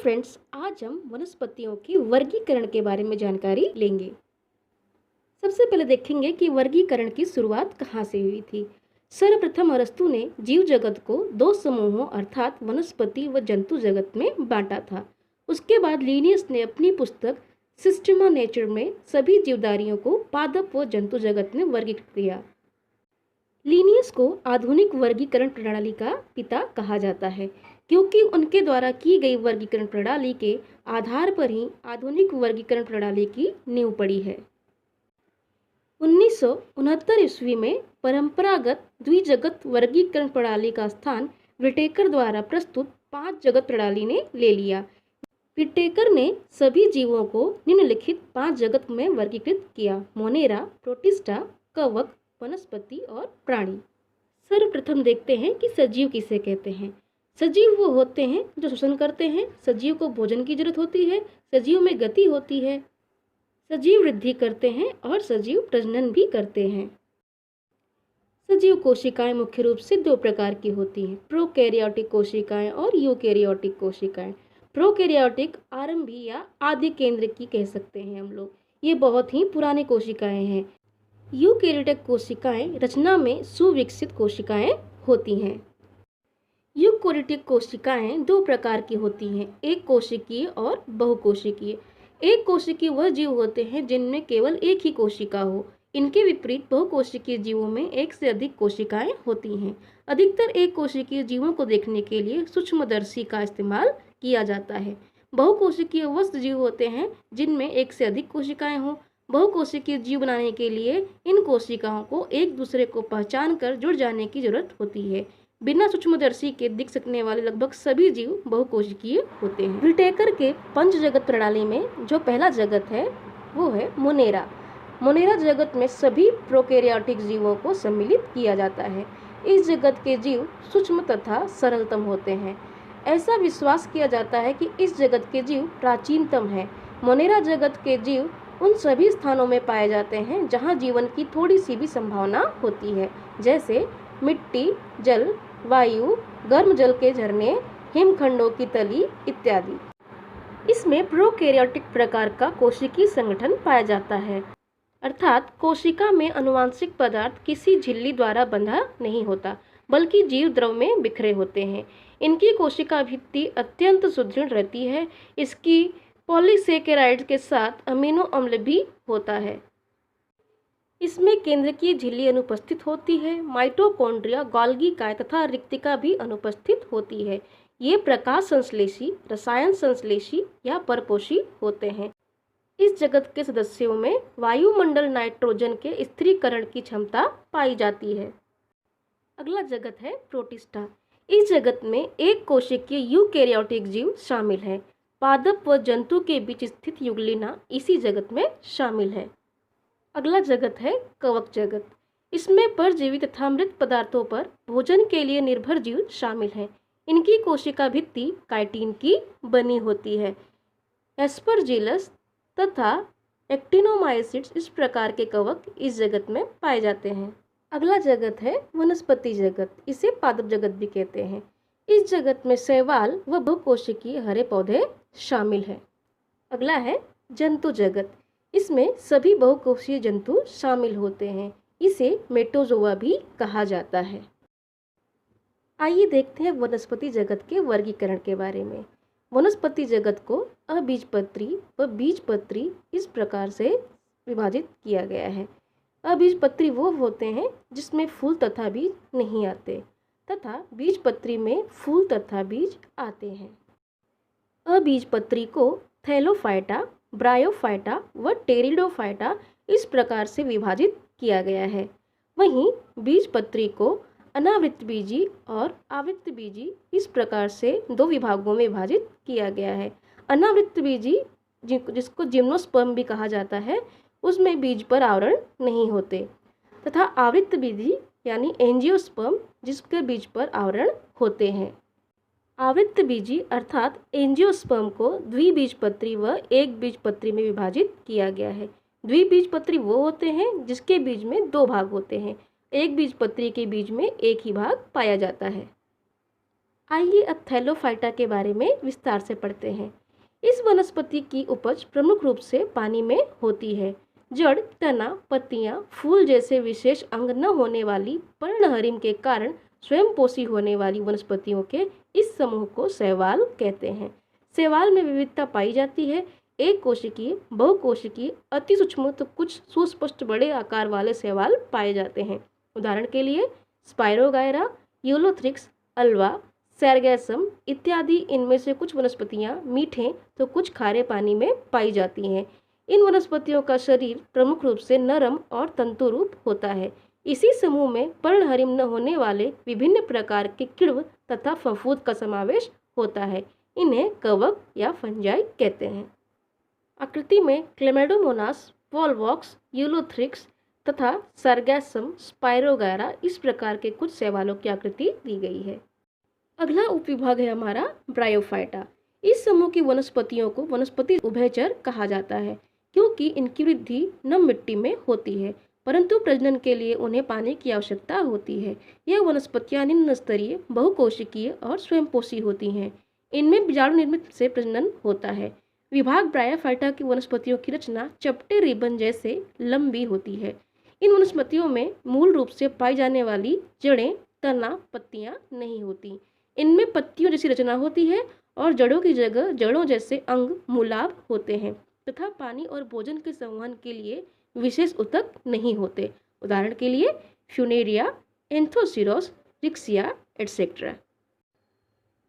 Friends, आज हम वनस्पतियों की वर्गीकरण के बारे में जानकारी लेंगे। सबसे पहले देखेंगे कि वर्गीकरण की शुरुआत कहाँ से हुई थी। सर्वप्रथम अरस्तु ने जीव जगत को दो समूहों अर्थात वनस्पति व जंतु जगत में बांटा था। उसके बाद लिनियस ने अपनी पुस्तक सिस्टमा नेचर में सभी जीवधारियों को पादप व जंतु जगत में वर्गीकृत किया। लिनियस को आधुनिक वर्गीकरण प्रणाली का पिता कहा जाता है, क्योंकि उनके द्वारा की गई वर्गीकरण प्रणाली के आधार पर ही आधुनिक वर्गीकरण प्रणाली की नींव पड़ी है। 1969 ईस्वी में परंपरागत द्विजगत वर्गीकरण प्रणाली का स्थान विटेकर द्वारा प्रस्तुत 5 जगत प्रणाली ने ले लिया। विटेकर ने सभी जीवों को निम्नलिखित 5 जगत में वर्गीकृत किया: मोनेरा, प्रोटिस्टा, कवक, वनस्पति और प्राणी। सर्वप्रथम देखते हैं कि सजीव किसे कहते हैं। सजीव वो होते हैं जो श्वसन करते हैं। सजीव को भोजन की जरूरत होती है। सजीव में गति होती है। सजीव वृद्धि करते हैं और सजीव प्रजनन भी करते हैं। सजीव कोशिकाएं मुख्य रूप से 2 प्रकार की होती हैं: प्रोकैरियोटिक कोशिकाएं और यूकैरियोटिक कोशिकाएं। प्रोकैरियोटिक आरंभी या आदि केंद्र की कह सकते हैं हम लोग। ये बहुत ही पुरानी कोशिकाएं हैं। यूकैरियोटिक कोशिकाएं रचना में सुविकसित कोशिकाएं होती हैं। यूकैरियोटिक कोशिकाएं 2 प्रकार की होती हैं: एक कोशिकीय और बहुकोशिकीय। एक कोशिकीय वह जीव होते हैं जिनमें केवल एक ही कोशिका हो। इनके विपरीत बहुकोशिकीय जीवों में एक से अधिक कोशिकाएं होती हैं। अधिकतर एक कोशिकीय जीवों को देखने के लिए सूक्ष्मदर्शी का इस्तेमाल किया जाता है। बहुकोशिकीय वह जीव होते हैं जिनमें एक से अधिक कोशिकाएं हों। बहुकोशिकीय जीव बनाने के लिए इन कोशिकाओं को एक दूसरे को पहचान कर जुड़ जाने की जरूरत होती है। बिना सूक्ष्मदर्शी के दिख सकने वाले लगभग सभी जीव बहुकोशिकीय होते हैं। विटेकर के पंच जगत प्रणाली में जो पहला जगत है वो है मोनेरा। मोनेरा जगत में सभी प्रोकैरियोटिक जीवों को सम्मिलित किया जाता है। इस जगत के जीव सूक्ष्म तथा सरलतम होते हैं। ऐसा विश्वास किया जाता है कि इस जगत के जीव प्राचीनतम है। मोनेरा जगत के जीव उन सभी स्थानों में पाए जाते हैं जहां जीवन की थोड़ी सी भी संभावना होती है, जैसे मिट्टी, जल, वायु, गर्म जल के झरने, हिमखंडों की तली इत्यादि। इसमें प्रोकैरियोटिक प्रकार का कोशिकीय संगठन पाया जाता है, अर्थात कोशिका में आनुवंशिक पदार्थ किसी झिल्ली द्वारा बंधा नहीं होता, बल्कि जीव द्रव में बिखरे होते हैं। इनकी कोशिका भित्ति अत्यंत सुदृढ़ रहती है। इसकी पॉलीसेकेराइड्स के साथ अमीनो अम्ल भी होता है। इसमें केंद्रकीय झिल्ली अनुपस्थित होती है। माइटोकॉन्ड्रिया, गोल्गी काय तथा रिक्तिका भी अनुपस्थित होती है। ये प्रकाश संश्लेषी, रसायन संश्लेषी या परपोषी होते हैं। इस जगत के सदस्यों में वायुमंडल नाइट्रोजन के स्थिरीकरण की क्षमता पाई जाती है। अगला जगत है प्रोटिस्टा। इस जगत में एक कोशिकीय यूकैरियोटिक जीव शामिल है। पादप व जंतु के बीच स्थित युग्लिना इसी जगत में शामिल है। अगला जगत है कवक जगत। इसमें परजीवी तथा मृत पदार्थों पर भोजन के लिए निर्भर जीव शामिल हैं। इनकी कोशिका भित्ति काइटिन की बनी होती है। एस्परजिलस तथा एक्टिनोमाइसिट्स इस प्रकार के कवक इस जगत में पाए जाते हैं। अगला जगत है वनस्पति जगत। इसे पादप जगत भी कहते हैं। इस जगत में शैवाल व बहुकोशिकीय हरे पौधे शामिल हैं। अगला है जंतु जगत। इसमें सभी बहुकोशीय जंतु शामिल होते हैं। इसे मेटोजोआ भी कहा जाता है। आइए देखते हैं वनस्पति जगत के वर्गीकरण के बारे में। वनस्पति जगत को अबीजपत्री व बीजपत्री इस प्रकार से विभाजित किया गया है। अबीजपत्री वो होते हैं जिसमें फूल तथा बीज नहीं आते, तथा बीजपत्री में फूल तथा बीज आते हैं। अबीजपत्री को थैलोफाइटा, ब्रायोफाइटा व टेरिडोफाइटा इस प्रकार से विभाजित किया गया है। वहीं बीजपत्री को अनावृतबीजी और आवृतबीजी इस प्रकार से 2 विभागों में विभाजित किया गया है। अनावृतबीजी जिसको जिम्नोस्पर्म भी कहा जाता है, उसमें बीज पर आवरण नहीं होते, तथा आवृतबीजी यानी एंजियोस्पर्म जिसके बीज पर आवरण होते हैं। आवृतबीजी अर्थात एंजियोस्पर्म को द्विबीजपत्री व एक बीजपत्री में विभाजित किया गया है। द्विबीजपत्री वो होते हैं जिसके बीज में 2 भाग होते हैं। एक बीजपत्री के बीज में एक ही भाग पाया जाता है। आइए अब थैलोफाइटा के बारे में विस्तार से पढ़ते हैं। इस वनस्पति की उपज प्रमुख रूप से पानी में होती है। जड़, तना, पत्तियां, फूल जैसे विशेष अंग न होने वाली पर्णहरिम के कारण स्वयंपोषी होने वाली वनस्पतियों के इस समूह को शैवाल कहते हैं। शैवाल में विविधता पाई जाती है। एक कोशिकीय, बहुकोशिकीय, अति सूक्ष्म तो कुछ सुस्पष्ट बड़े आकार वाले शैवाल पाए जाते हैं। उदाहरण के लिए स्पायरोगायरा, यूलोथ्रिक्स, अल्वा, सैरगैसम इत्यादि। इनमें से कुछ वनस्पतियां मीठे तो कुछ खारे पानी में पाई जाती हैं। इन वनस्पतियों का शरीर प्रमुख रूप से नरम और तंतुरूप होता है। इसी समूह में पर्णहरिम न होने वाले विभिन्न प्रकार के कीड़व तथा फफूंद का समावेश होता है। इन्हें कवक या फंजाई कहते हैं। आकृति में क्लेमेडोमोनास, वॉलवॉक्स, यूलोथ्रिक्स तथा सरगैसम, स्पायरोगायरा इस प्रकार के कुछ शैवालों की आकृति दी गई है। अगला उपविभाग है हमारा ब्रायोफाइटा। इस समूह की वनस्पतियों को वनस्पति उभयचर कहा जाता है, क्योंकि इनकी वृद्धि नम मिट्टी में होती है, परंतु प्रजनन के लिए उन्हें पानी की आवश्यकता होती है। यह वनस्पतियां निम्न स्तरीय, बहुकोशिकीय और स्वयंपोषी होती हैं। इनमें बीजाणु निर्मित से प्रजनन होता है। विभाग ब्रायोफाइटा की वनस्पतियों की रचना चपटे रिबन जैसे लंबी होती है। इन वनस्पतियों में मूल रूप से पाई जाने वाली जड़ें, तना, पत्तियां नहीं होती। इनमें पत्तियों जैसी रचना होती है और जड़ों की जगह जड़ों जैसे अंग, मूलाभ होते हैं तथा पानी और भोजन के संवहन के लिए विशेष ऊतक नहीं होते। उदाहरण के लिए फ्यूनेरिया, एंथोसिरोस, रिक्सिया एटसेट्रा।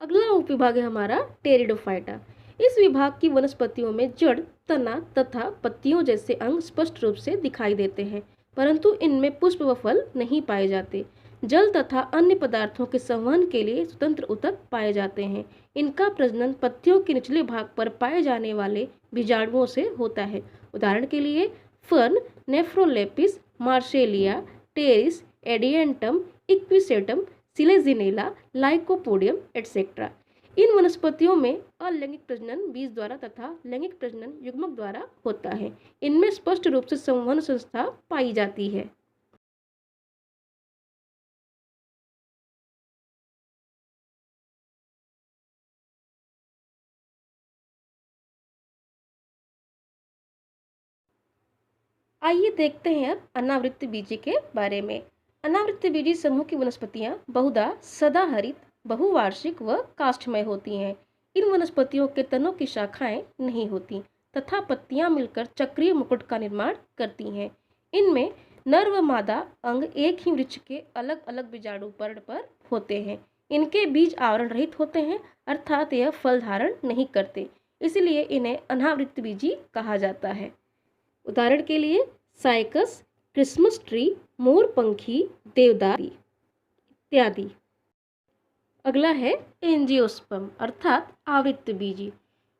अगला उपविभाग है हमारा टेरिडोफाइटा। इस विभाग की वनस्पतियों में जड़, तना तथा पत्तियों जैसे अंग स्पष्ट रूप से दिखाई देते हैं, परंतु इनमें पुष्प व फल नहीं पाए जाते। जल तथा अन्य पदार्थों के संवहन के लिए स्वतंत्र ऊतक पाए जाते हैं। इनका प्रजनन पत्तियों के निचले भाग पर पाए जाने वाले बीजाणुओं से होता है। उदाहरण के लिए fern, Nephrolepis, Marsilea, Pteris, Adiantum, Equisetum, Selaginella, Lycopodium etcetera. इन वनस्पतियों में अलैंगिक प्रजनन बीज द्वारा तथा लैंगिक प्रजनन युग्मक द्वारा होता है। इनमें स्पष्ट रूप से संवहन संस्था पाई जाती है। आइए देखते हैं अब अनावृत्त बीजी के बारे में। अनावृत्त बीजी समूह की वनस्पतियां बहुधा सदाहरित, बहुवार्षिक व काष्ठमय होती हैं। इन वनस्पतियों के तनों की शाखाएं नहीं होती तथा पत्तियां मिलकर चक्रीय मुकुट का निर्माण करती हैं। इनमें नर व मादा अंग एक ही वृक्ष के अलग अलग बीजाणु पर्ण पर होते हैं। इनके बीज आवरण रहित होते हैं, अर्थात यह फल धारण नहीं करते, इसलिए इन्हें अनावृत्त बीजी कहा जाता है। उदाहरण के लिए साइकस, क्रिसमस ट्री, मोरपंखी, देवदार इत्यादि। अगला है एंजियोस्पर्म अर्थात आवृत्त बीजी।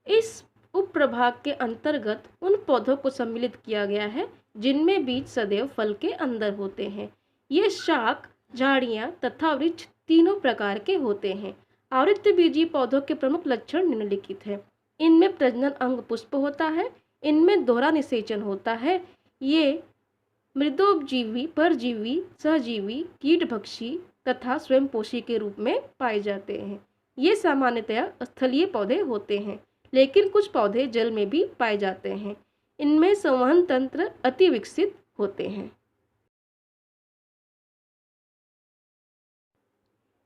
इस उपप्रभाग के अंतर्गत उन पौधों को सम्मिलित किया गया है जिनमें बीज सदैव फल के अंदर होते हैं। ये शाक, झाड़ियाँ तथा वृक्ष तीनों प्रकार के होते हैं। आवृत्त बीजी पौधों के प्रमुख लक्षण निम्नलिखित है। इनमें प्रजनन अंग पुष्प होता है। इनमें दोहरा निषेचन होता है। ये मृदोपजीवी, परजीवी, सहजीवी, कीटभक्षी तथा स्वयंपोषी के रूप में पाए जाते हैं। ये सामान्यतया स्थलीय पौधे होते हैं, लेकिन कुछ पौधे जल में भी पाए जाते हैं। इनमें संवहन तंत्र अति विकसित होते हैं।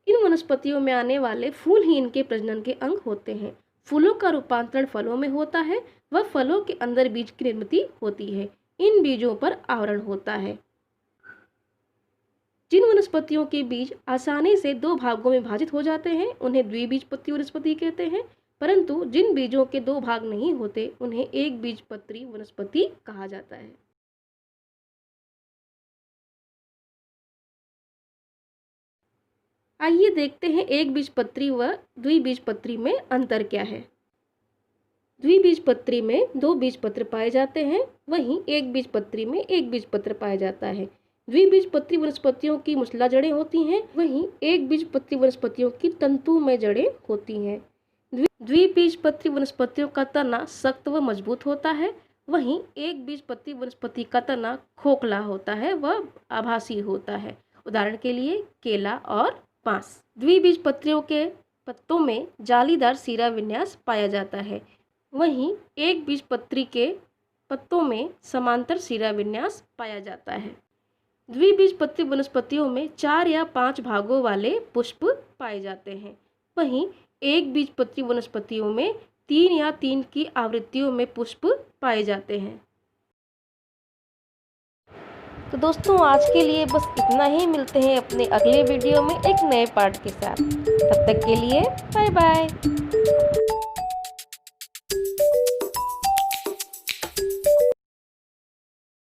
इन वनस्पतियों में आने वाले फूल ही इनके प्रजनन के अंग होते हैं। फूलों का रूपांतरण फलों में होता है व फलों के अंदर बीज की निर्मित होती है। इन बीजों पर आवरण होता है। जिन वनस्पतियों के बीज आसानी से दो भागों में विभाजित हो जाते हैं उन्हें द्विबीजपत्री वनस्पति कहते हैं, परंतु जिन बीजों के दो भाग नहीं होते उन्हें एक बीजपत्री वनस्पति कहा जाता है। आइए देखते हैं एक बीजपत्री व द्विबीजपत्री में अंतर क्या है। द्विबीजपत्री में दो बीजपत्र पाए जाते हैं, वहीं एक बीजपत्री में एक बीजपत्र पाया जाता है। द्विबीजपत्री वनस्पतियों की मूसला जड़ें होती हैं, वहीं एक बीजपत्री वनस्पतियों की तंतुमय जड़ें होती हैं। द्विबीजपत्री वनस्पतियों का तना सख्त व मजबूत होता है, वहीं एक बीजपत्री वनस्पति का तना खोखला होता है व आभासी होता है। उदाहरण के लिए केला और बांस। द्विबीजपत्रियों के पत्तों में जालीदार सिरा विन्यास पाया जाता है। वहीं एक बीजपत्री के पत्तों में समांतर सिरा विन्यास पाया जाता है। द्विबीजपत्री वनस्पतियों में 4 या 5 भागों वाले पुष्प पाए जाते हैं। वहीं एक बीजपत्री वनस्पतियों में 3 या 3 की आवृत्तियों में पुष्प पाए जाते हैं। तो दोस्तों, आज के लिए बस इतना ही। मिलते हैं अपने अगले वीडियो में एक नए पार्ट के साथ। तब तक के लिए बाय बाय।